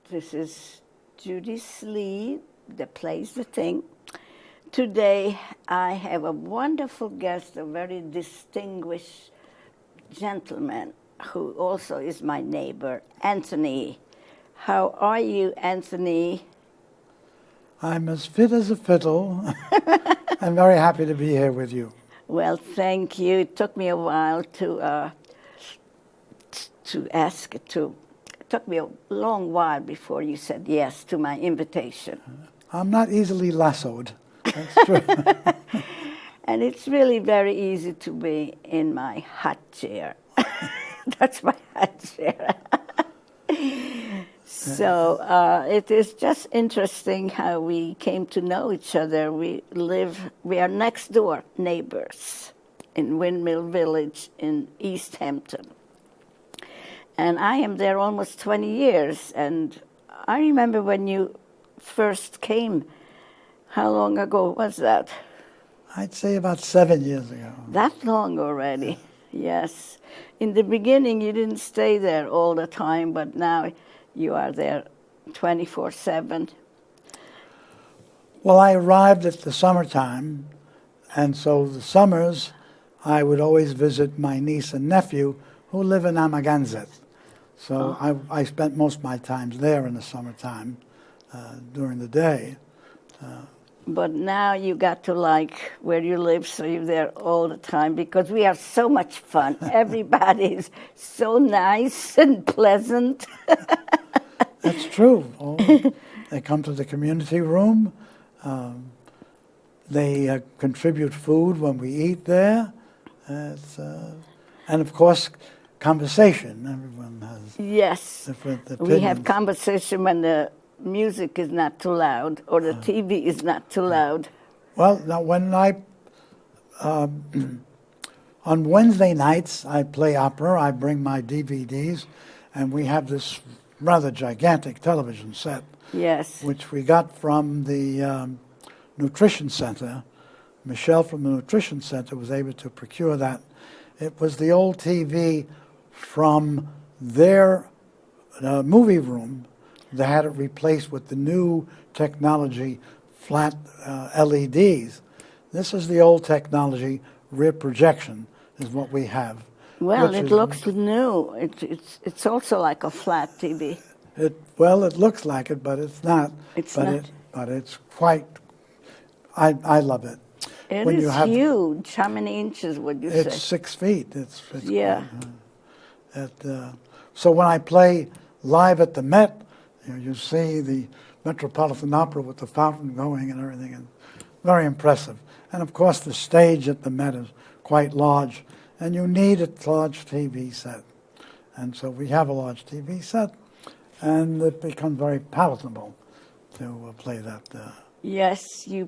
This is Judy Sleed, that plays the thing. Today I have a wonderful guest, a very distinguished gentleman who also is my neighbor, Anthony. How are you, Anthony? I'm as fit as a fiddle. I'm very happy to be here with you. Well, thank you. It took me a while It took me a long while before you said yes to my invitation. I'm not easily lassoed. That's true. And it's really very easy to be in my hot chair. That's my hot chair. So it is just interesting how we came to know each other. We are next door neighbors in Windmill Village in East Hampton. And I am there almost 20 years. And I remember when you first came, how long ago was that? I'd say about 7 years ago. That long already, yes. In the beginning, you didn't stay there all the time, but now you are there 24/7. Well, I arrived at the summertime, and so the summers I would always visit my niece and nephew who live in Amagansett. So I spent most of my time there in the summertime during the day. But now you got to like where you live, so you're there all the time because we have so much fun. Everybody is so nice and pleasant. That's true. They come to the community room. They contribute food when we eat there. And of course, conversation. Everyone has different opinions. We have conversation when the music is not too loud or the TV is not too loud. Well, now when on Wednesday nights I play opera, I bring my DVDs, and we have this rather gigantic television set. Yes. Which we got from the Nutrition Center. Michelle from the Nutrition Center was able to procure that. It was the old TV from their movie room. They had it replaced with the new technology, flat LEDs. This is the old technology, rear projection is what we have. Well, it looks new. It's also like a flat TV. It looks like it, but it's not. But it's quite. I love it. It is huge. How many inches would you say? It's 6 feet. It's yeah. So when I play live at the Met, you see the Metropolitan Opera with the fountain going and everything, and very impressive. And of course, the stage at the Met is quite large, and you need a large TV set. And so we have a large TV set, and it becomes very palatable to play that. Yes, you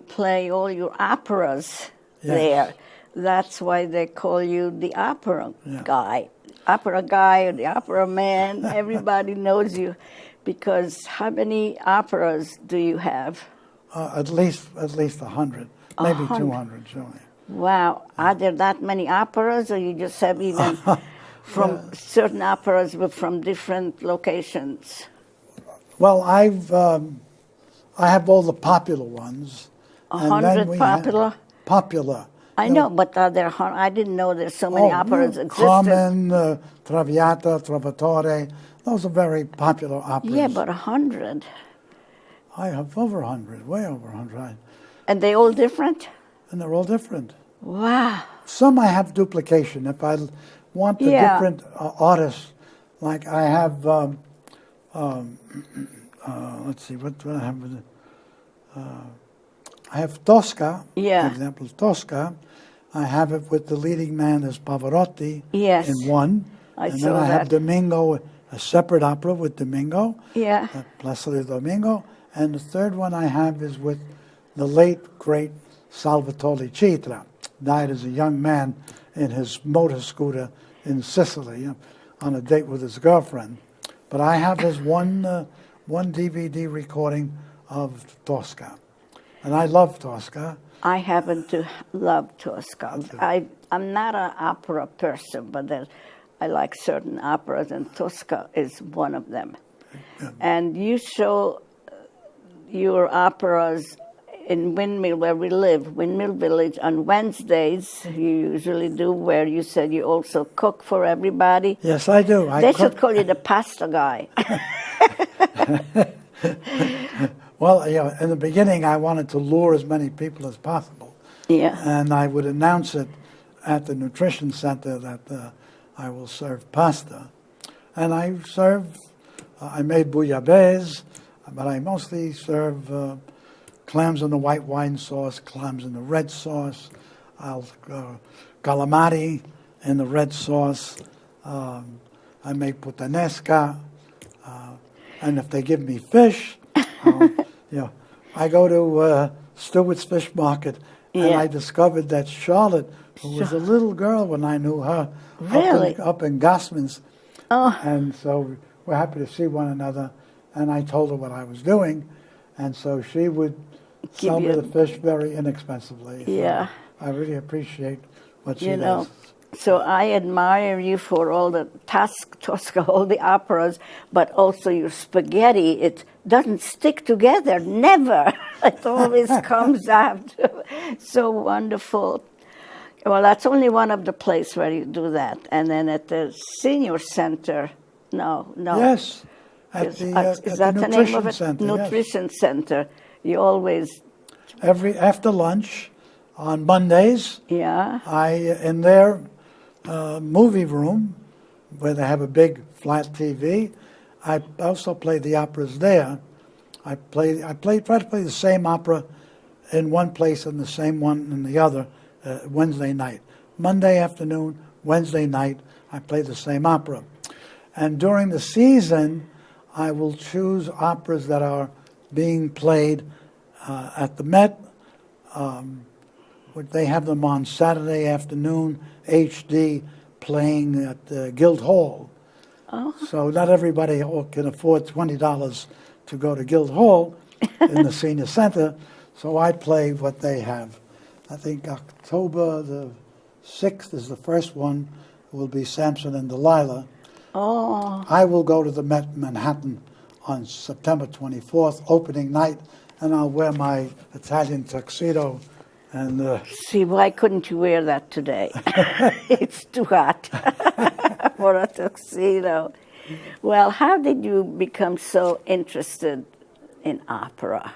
play all your operas there. That's why they call you the opera guy. Opera guy or the opera man. Everybody knows you. Because how many operas do you have? At least 100, maybe 200, surely. Wow. Are there that many operas, or you just have even from certain operas but from different locations? Well, I have all the popular ones. 100 popular? Popular. I know, but are there? I didn't know there's so many operas existed. Carmen, Traviata, Trovatore. Those are very popular operas. Yeah, but 100. I have over 100, way over 100. And they all different? And they're all different. Wow. Some I have duplication. If I want the different artists, like I have, let's see, what do I have? I have Tosca, for example, Tosca. I have it with the leading man as Pavarotti in one. And then I have Domingo, a separate opera with Domingo, Placido Domingo. And the third one I have is with the late, great Salvatore Citra. Died as a young man in his motor scooter in Sicily on a date with his girlfriend. But I have his one DVD recording of Tosca. And I love Tosca. I happen to love Tosca. I'm not an opera person, but I like certain operas, and Tosca is one of them. And you show your operas in Windmill, where we live, Windmill Village, on Wednesdays. You usually do, where you said you also cook for everybody. Yes, I do. They should call you the pasta guy. Well, in the beginning, I wanted to lure as many people as possible. Yeah. And I would announce it at the nutrition center that I will serve pasta. And I made bouillabaisse, but I mostly serve clams in the white wine sauce, clams in the red sauce, calamari in the red sauce. I make puttanesca, and if they give me fish, I go to Stewart's Fish Market, and I discovered that Charlotte, who was a little girl when I knew her, really? up in Gossman's, oh. And so we're happy to see one another. And I told her what I was doing, and so she would sell me the fish very inexpensively. Yeah. So I really appreciate what she does. So I admire you for all the Tosca, all the operas, but also your spaghetti. It doesn't stick together, never. It always comes out. So wonderful. Well, that's only one of the places where you do that. And then at the senior center, no. Yes. Is that the name of it? Center, Nutrition Center. You always... After lunch on Mondays, in their movie room, where they have a big flat TV, I also play the operas there. I try to play the same opera in one place and the same one in the other Wednesday night. Monday afternoon, Wednesday night, I play the same opera. And during the season, I will choose operas that are being played at the Met. They have them on Saturday afternoon, HD, playing at Guildhall. Oh. So not everybody can afford $20 to go to Guildhall in the senior center, so I play what they have. I think October the 6th is the first one. It will be Samson and Delilah. Oh. I will go to the Met Manhattan on September 24th, opening night, and I'll wear my Italian tuxedo. And see, why couldn't you wear that today? It's too hot for a tuxedo. Well, how did you become so interested in opera?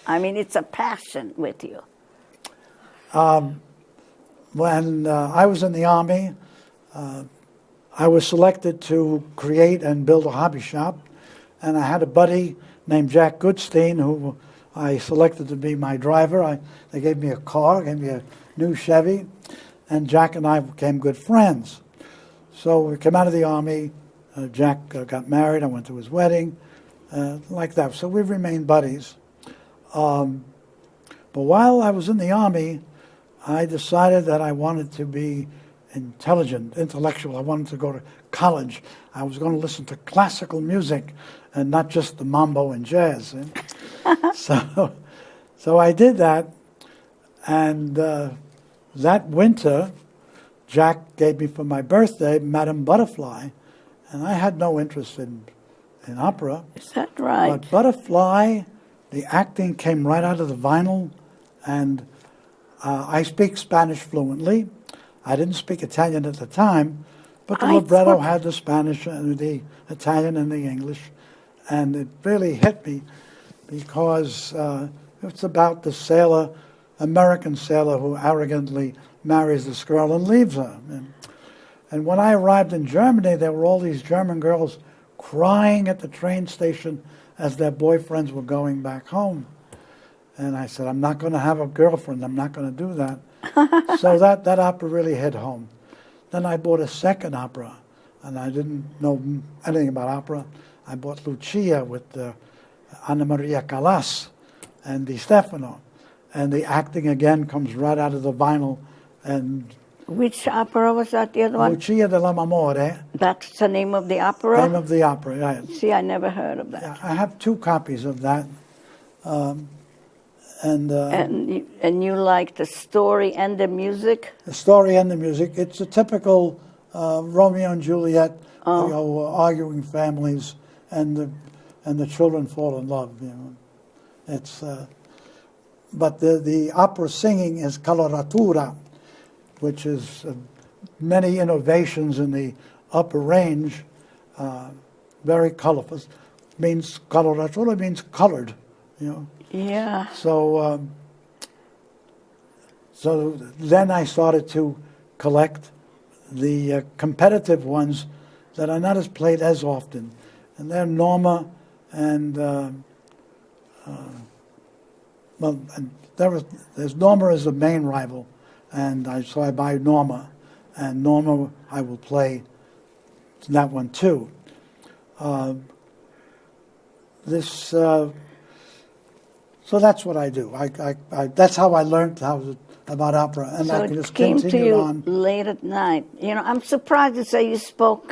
I mean, it's a passion with you. When I was in the Army, I was selected to create and build a hobby shop, and I had a buddy named Jack Goodstein who I selected to be my driver. They gave me a car, gave me a new Chevy, and Jack and I became good friends. So we came out of the Army. Jack got married. I went to his wedding, like that. So we've remained buddies. But while I was in the Army, I decided that I wanted to be intelligent, intellectual. I wanted to go to college. I was going to listen to classical music and not just the mambo and jazz. So I did that, and that winter, Jack gave me for my birthday Madame Butterfly, and I had no interest in opera. Is that right? But Butterfly, the acting came right out of the vinyl, and I speak Spanish fluently. I didn't speak Italian at the time, but the libretto had the Spanish and the Italian and the English, and it really hit me because it's about the sailor, American sailor, who arrogantly marries this girl and leaves her. And when I arrived in Germany, there were all these German girls crying at the train station as their boyfriends were going back home. And I said, I'm not going to have a girlfriend. I'm not going to do that. So that opera really hit home. Then I bought a second opera, and I didn't know anything about opera. I bought Lucia with Anna Maria Callas and Di Stefano. And the acting again comes right out of the vinyl. And which opera was that, the other one? Lucia dell'Amore. That's the name of the opera? Name of the opera, right. See, I never heard of that. Yeah, I have 2 copies of that. And you like the story and the music? The story and the music. It's a typical Romeo and Juliet, arguing families, and and the children fall in love. You know, it's. But the opera singing is coloratura, which is many innovations in the upper range, very colorful. Means coloratura means colored, you know. Yeah. So then I started to collect the competitive ones that are not as played as often, and they're Norma and there's Norma as the main rival, and so I buy Norma, and Norma I will play that one too. So that's what I do. I that's how I learned about opera, and so I can just it came continue to you on. late at night. You know, I'm surprised to say you spoke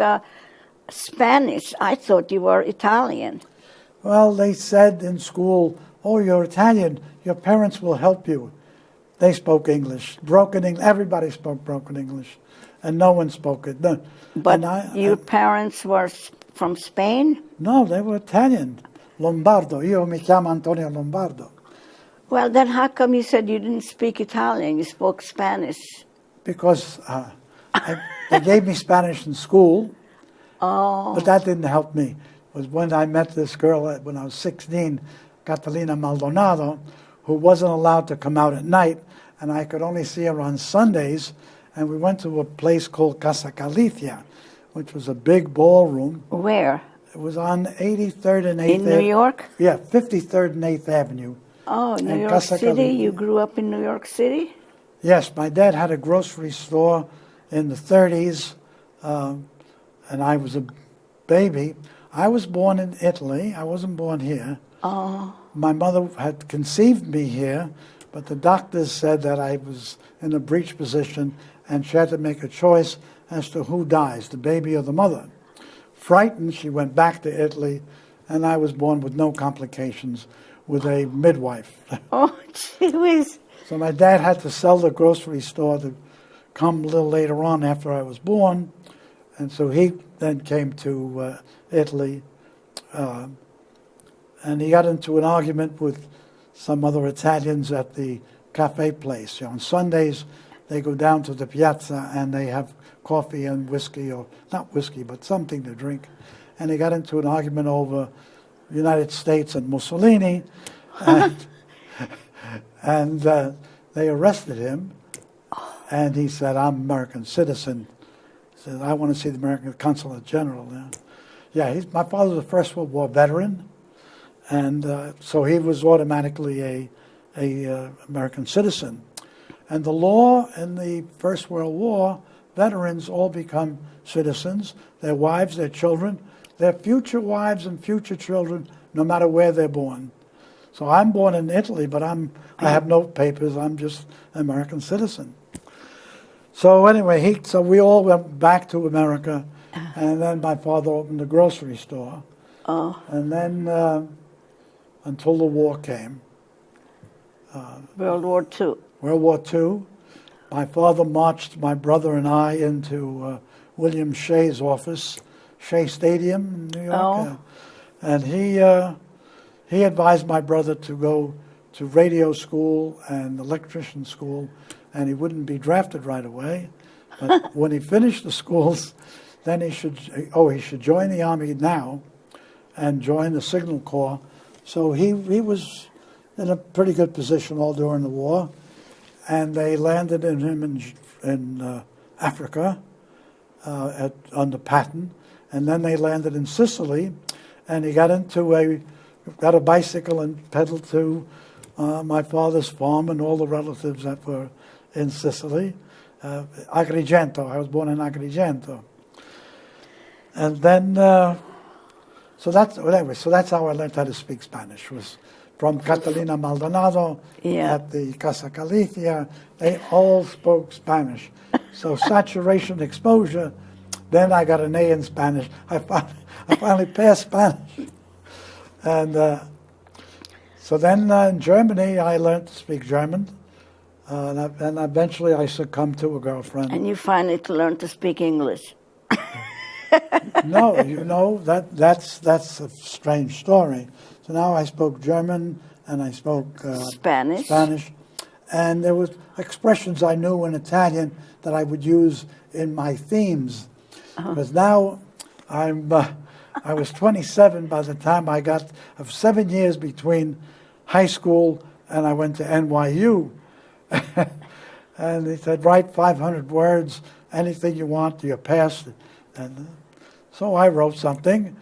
Spanish. I thought you were Italian. Well, they said in school, "Oh, you're Italian. Your parents will help you." They spoke English, broken English. Everybody spoke broken English, and no one spoke it. No. But your parents were from Spain? No, they were Italian. Lombardo. Io mi chiamo Antonio Lombardo. Well, then how come you said you didn't speak Italian? You spoke Spanish. Because they gave me Spanish in school. Oh. But that didn't help me. It was when I met this girl when I was 16, Catalina Maldonado, who wasn't allowed to come out at night, and I could only see her on Sundays. And we went to a place called Casa Galicia, which was a big ballroom. Where? It was on 83rd and 8th. In New York? Yeah, 53rd and 8th Avenue. Oh, New York City? You grew up in New York City? Yes, my dad had a grocery store in the 30s, and I was a baby. I was born in Italy. I wasn't born here. Oh. My mother had conceived me here, but the doctors said that I was in a breech position, and she had to make a choice as to who dies, the baby or the mother. Frightened, she went back to Italy, and I was born with no complications with a midwife. Oh, gee whiz. So my dad had to sell the grocery store to come a little later on after I was born, and so he then came to Italy, and he got into an argument with some other Italians at the cafe place. You know, on Sundays, they go down to the piazza and they have coffee and whiskey, or not whiskey, but something to drink. And he got into an argument over the United States and Mussolini, and they arrested him. And he said, "I'm an American citizen." He said, "I want to see the American Consulate General." Yeah, my father was a First World War veteran, and so he was automatically a American citizen. And the law in the First World War, veterans all become citizens, their wives, their children, their future wives and future children, no matter where they're born. So I'm born in Italy, but I have no papers. I'm just an American citizen. So anyway, so we all went back to America, and then my father opened a grocery store. Oh. And then until the war came. World War II. World War II. My father marched my brother and I into William Shea's office, Shea Stadium in New York. Oh. And he advised my brother to go to radio school and electrician school, and he wouldn't be drafted right away. But when he finished the schools, then he should join the Army now and join the Signal Corps. So he was in a pretty good position all during the war. And they landed him in Africa under Patton. And then they landed in Sicily. And he got a bicycle and pedaled to my father's farm and all the relatives that were in Sicily. Agrigento. I was born in Agrigento. And then, so that's how I learned how to speak Spanish, was from Catalina Maldonado at the Casa Galicia. They all spoke Spanish. So saturation exposure, then I got an A in Spanish. I finally passed Spanish. And so then in Germany, I learned to speak German. And eventually I succumbed to a girlfriend. And you finally learned to speak English. No, that's a strange story. So now I spoke German and I spoke Spanish, and there was expressions I knew in Italian that I would use in my themes. Because now I was 27 by the time I got of 7 years between high school and I went to NYU. And he said, write 500 words, anything you want, you're past it. And so I wrote something,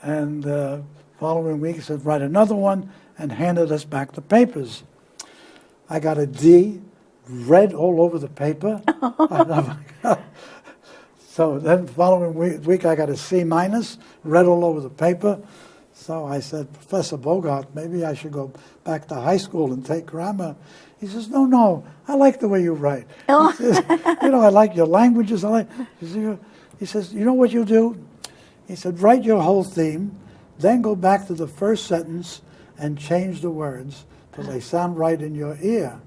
and the following week he said, write another one, and handed us back the papers. I got a D, red all over the paper. So then the following week I got a C minus, red all over the paper. So I said, Professor Bogart, maybe I should go back to high school and take grammar. He says, no, I like the way you write. He says, I like your languages. He says, you know what you do? He said, write your whole theme, then go back to the first sentence and change the words till they sound right in your ear.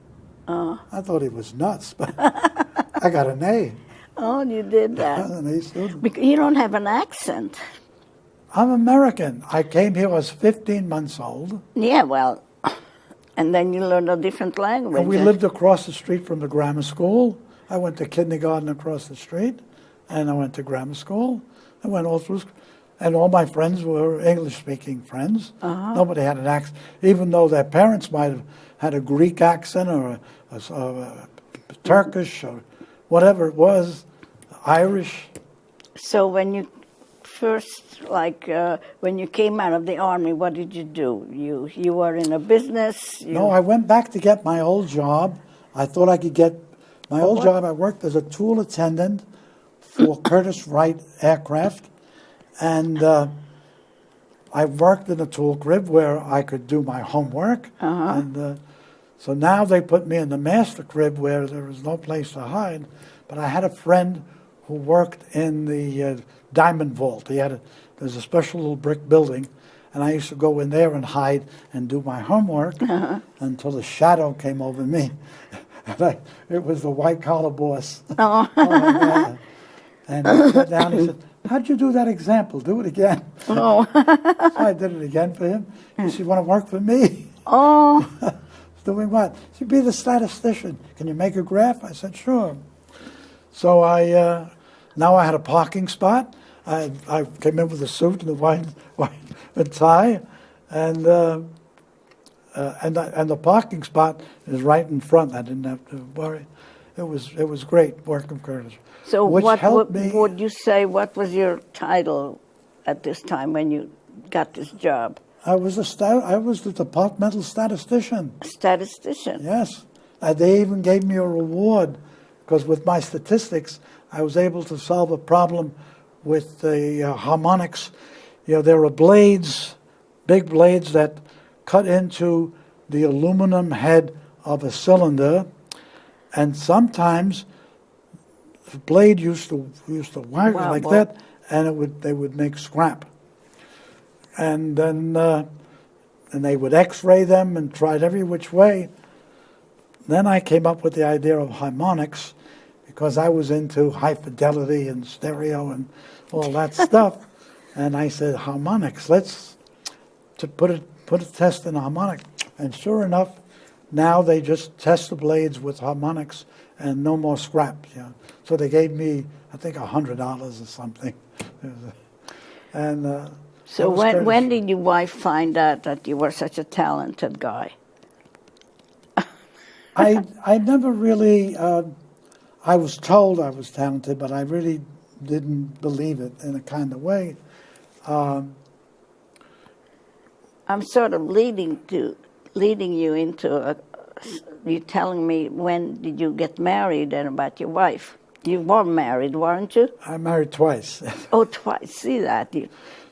I thought he was nuts, but I got an A. Oh, you did that. An A student. Because you don't have an accent. I'm American. I came here, I was 15 months old. Yeah, well, and then you learned a different language. And we lived across the street from the grammar school. I went to kindergarten across the street, and I went to grammar school. I went all through, and all my friends were English-speaking friends. Nobody had an accent, even though their parents might have had a Greek accent or a Turkish or whatever it was, Irish. So when you first, when you came out of the army, what did you do? You were in a business? No, I went back to get my old job. I thought I could get my old job. I worked as a tool attendant for Curtiss-Wright aircraft, and I worked in a tool crib where I could do my homework. And so now they put me in the master crib where there was no place to hide. But I had a friend who worked in the Diamond Vault. There's a special little brick building, and I used to go in there and hide and do my homework until the shadow came over me. It was the white-collar boss. Oh, my God. And he sat down and he said, how'd you do that example? Do it again. Oh. So I did it again for him. He said, you want to work for me? Oh. Doing what? He said, be the statistician. Can you make a graph? I said, sure. So now I had a parking spot. I came in with a suit and a white tie, and the parking spot is right in front. I didn't have to worry. It was great working for Curtis. So what would you say? What was your title at this time when you got this job? I was the departmental statistician. Statistician. Yes, they even gave me a reward because with my statistics, I was able to solve a problem with the harmonics. There are blades, big blades that cut into the aluminum head of a cylinder, and sometimes the blade used to wag like that, and they would make scrap. And then and they would X-ray them and tried every which way. Then I came up with the idea of harmonics because I was into high fidelity and stereo and all that stuff. And I said, harmonics, let's put a test in harmonics. And sure enough, now they just test the blades with harmonics and no more scrap. So they gave me, I think, $100 or something. And so when did your wife find out that you were such a talented guy? I never really, I was told I was talented, but I really didn't believe it in a kind of way. I'm sort of leading you into you telling me when did you get married and about your wife. You were married, weren't you? I married twice. Oh, twice. See that?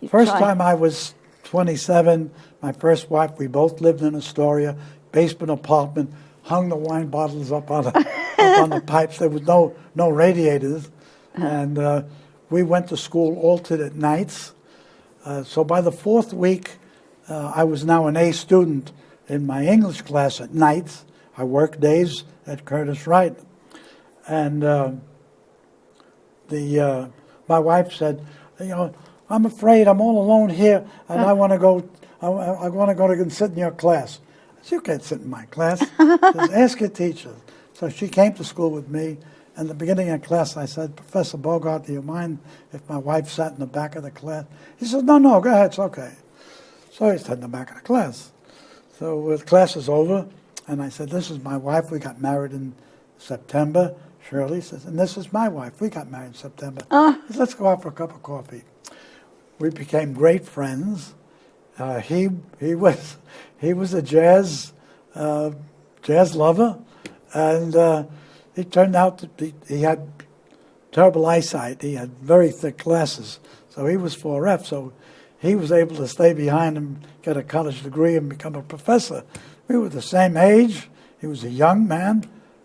First time I was 27, my first wife, we both lived in Astoria, basement apartment, hung the wine bottles up on the pipes. There was no radiators. And we went to school alternate nights. So by the fourth week, I was now an A student in my English class at nights. I worked days at Curtiss-Wright. And my wife said, I'm afraid I'm all alone here, and I want to go. I want to go and sit in your class. I said, you can't sit in my class. She says, ask your teacher. So she came to school with me. In the beginning of class, I said, Professor Bogart, do you mind if my wife sat in the back of the class? He said, no, go ahead, it's okay. So he sat in the back of the class. So the class is over, and I said, this is my wife. We got married in September. Shirley says, and this is my wife. We got married in September. He said, let's go out for a cup of coffee. We became great friends. He was a jazz lover, and he turned out to be, he had terrible eyesight. He had very thick glasses, so he was 4F. So he was able to stay behind and get a college degree and become a professor. We were the same age. He was a young man,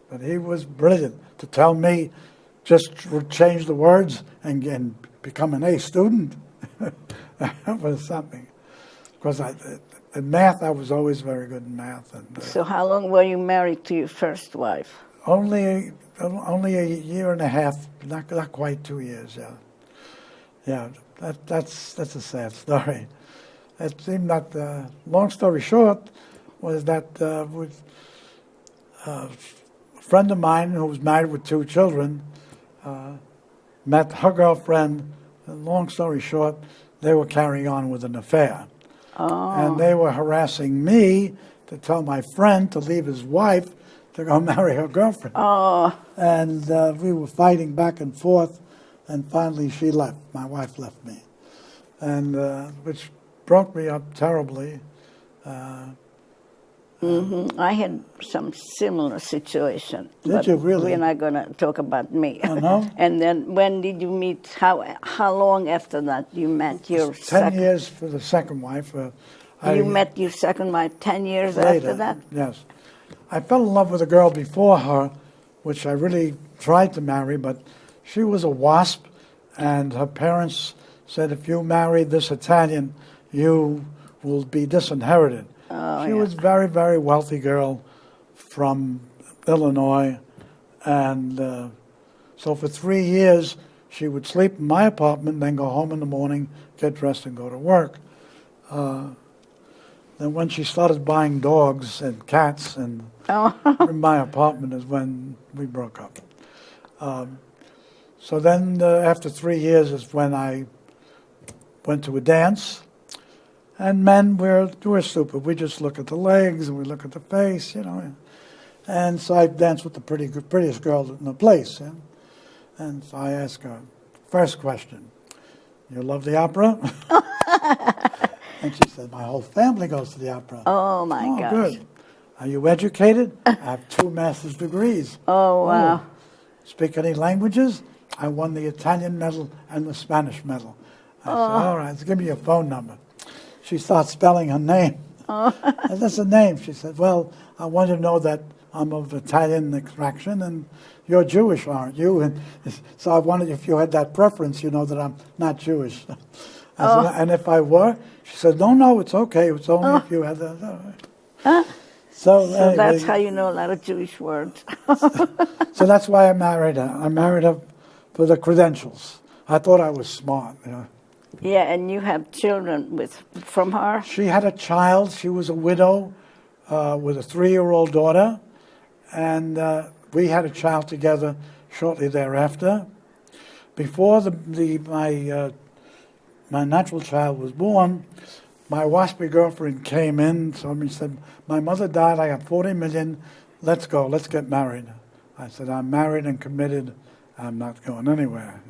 but he was brilliant. To tell me, just change the words and become an A student, that was something. Because in math, I was always very good in math. And, so how long were you married to your first wife? Only a year and a half, not quite 2 years. Yeah. That's a sad story. It seemed that long story short was that a friend of mine who was married with 2 children met her girlfriend. And long story short, they were carrying on with an affair. And they were harassing me to tell my friend to leave his wife to go marry her girlfriend. And we were fighting back and forth, and finally she left. My wife left me, and which broke me up terribly. I had some similar situation. Did you really? We're not going to talk about me. Oh, no? And then when did you meet? How long after that you met your 10 years for the second wife. You met your second wife 10 years later, after that? Yes. I fell in love with a girl before her, which I really tried to marry, but she was a WASP, and her parents said, if you marry this Italian, you will be disinherited. She was a very, very wealthy girl from Illinois, and so for 3 years, she would sleep in my apartment, then go home in the morning, get dressed, and go to work. Then when she started buying dogs and cats in my apartment is when we broke up. So then after 3 years is when I went to a dance. And men, we're stupid. We just look at the legs and we look at the face, And so I danced with the prettiest girl in the place. And so I asked her, first question, you love the opera? And she said, my whole family goes to the opera. Oh, my gosh. Good. Are you educated? I have 2 master's degrees. Oh, wow. Speak any languages? I won the Italian medal and the Spanish medal. I said, all right, so give me your phone number. She starts spelling her name. That's a name. She said, well, I want you to know that I'm of Italian extraction and you're Jewish, aren't you? And so I wanted, if you had that preference, you know that I'm not Jewish. I said, and if I were? She said, no, it's okay. It's only if you had that. So anyway, that's how you know a lot of Jewish words. So that's why I married her. I married her for the credentials. I thought I was smart, Yeah, and you have children from her? She had a child. She was a widow with a 3-year-old daughter, and we had a child together shortly thereafter. Before my natural child was born, my waspy girlfriend came in, told me, said, my mother died, I have 40 million, let's go, let's get married. I said, I'm married and committed, I'm not going anywhere.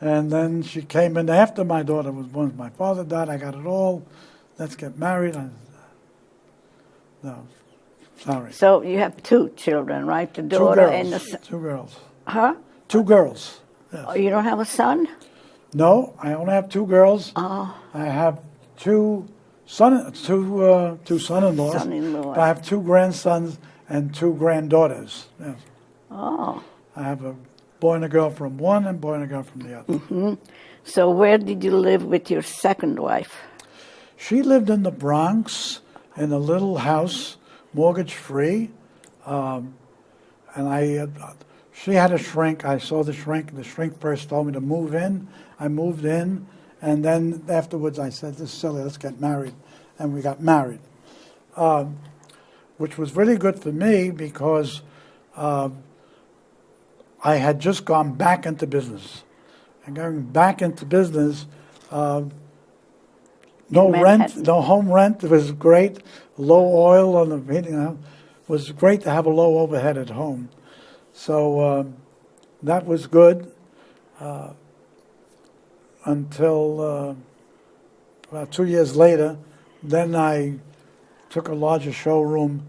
And then she came in after my daughter was born. My father died, I got it all, let's get married. I said, no, sorry. So you have 2 children, right? The daughter and the son. 2 girls. Huh? 2 girls. Yes. Oh, you don't have a son? No, I only have 2 girls. I have 2 son-in-laws. But I have 2 grandsons and 2 granddaughters. Yes. Oh. I have a boy and a girl from one and boy and a girl from the other. Mm-hmm. So where did you live with your second wife? She lived in the Bronx in a little house, mortgage-free. And she had a shrink. I saw the shrink. The shrink first told me to move in. I moved in, and then afterwards I said, "This is silly. Let's get married," and we got married, which was really good for me because I had just gone back into business, and going back into business. No rent, no home rent. It was great. Low oil on the heating. It was great to have a low overhead at home. So that was good until about 2 years later. Then I took a larger showroom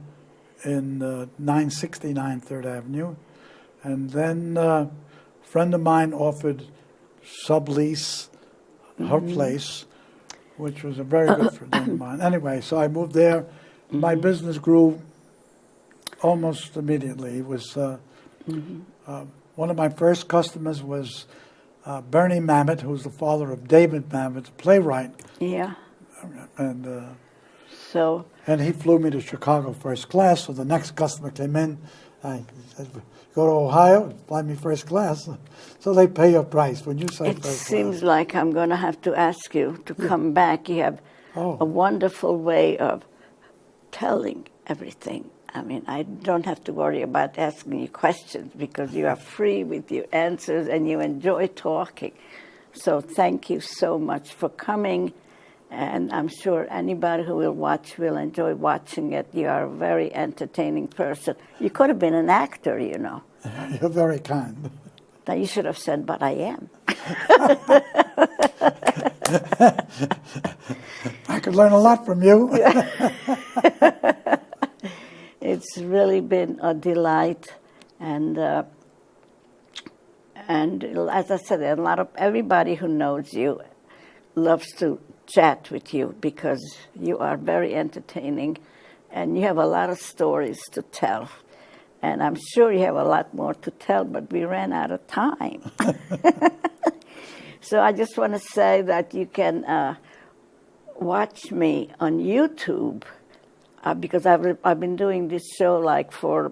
in 969 Third Avenue. And then a friend of mine offered sublease her place, which was a very good friend of mine. Anyway, so I moved there. My business grew almost immediately. It was one of my first customers was Bernie Mamet, who's the father of David Mamet, the playwright. Yeah. And and he flew me to Chicago first class. So the next customer came in. I said, "Go to Ohio, fly me first class." So they pay your price when you say first class. It seems like I'm going to have to ask you to come back. You have a wonderful way of telling everything. I mean, I don't have to worry about asking you questions because you are free with your answers and you enjoy talking. So thank you so much for coming. And I'm sure anybody who will watch will enjoy watching it. You are a very entertaining person. You could have been an actor, you know. You're very kind. Now you should have said, "But I am." I could learn a lot from you. It's really been a delight, and as I said, everybody who knows you loves to chat with you because you are very entertaining, and you have a lot of stories to tell. And I'm sure you have a lot more to tell, but we ran out of time. So I just want to say that you can watch me on YouTube because I've been doing this show like for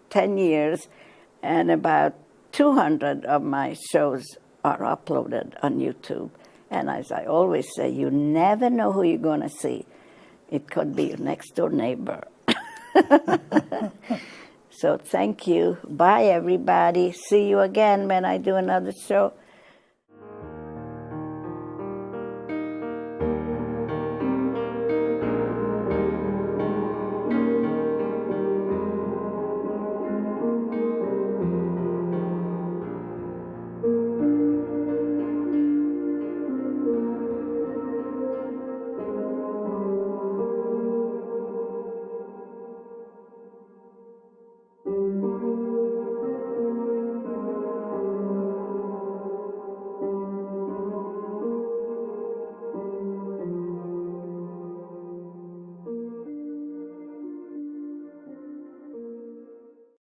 10 years, and about 200 of my shows are uploaded on YouTube. And as I always say, you never know who you're going to see. It could be your next door neighbor. So thank you. Bye, everybody. See you again when I do another show.